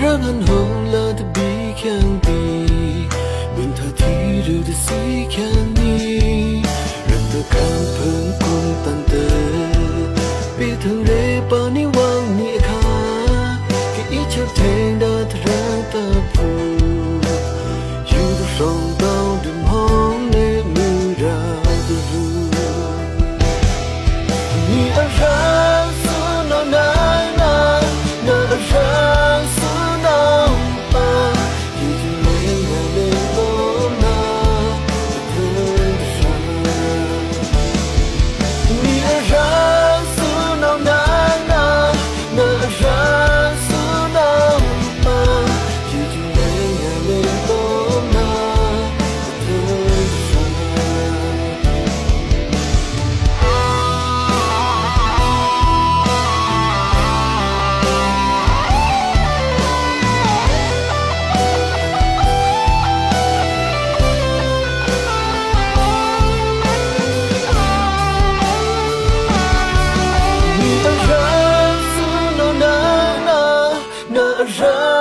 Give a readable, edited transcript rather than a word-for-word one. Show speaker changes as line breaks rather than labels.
Rangan hola the be can be when the tea to see can be let the campen contante be to repani wang ni ka ki each of ten that rata pu you the song down the home ne mura the ni a so no na na na je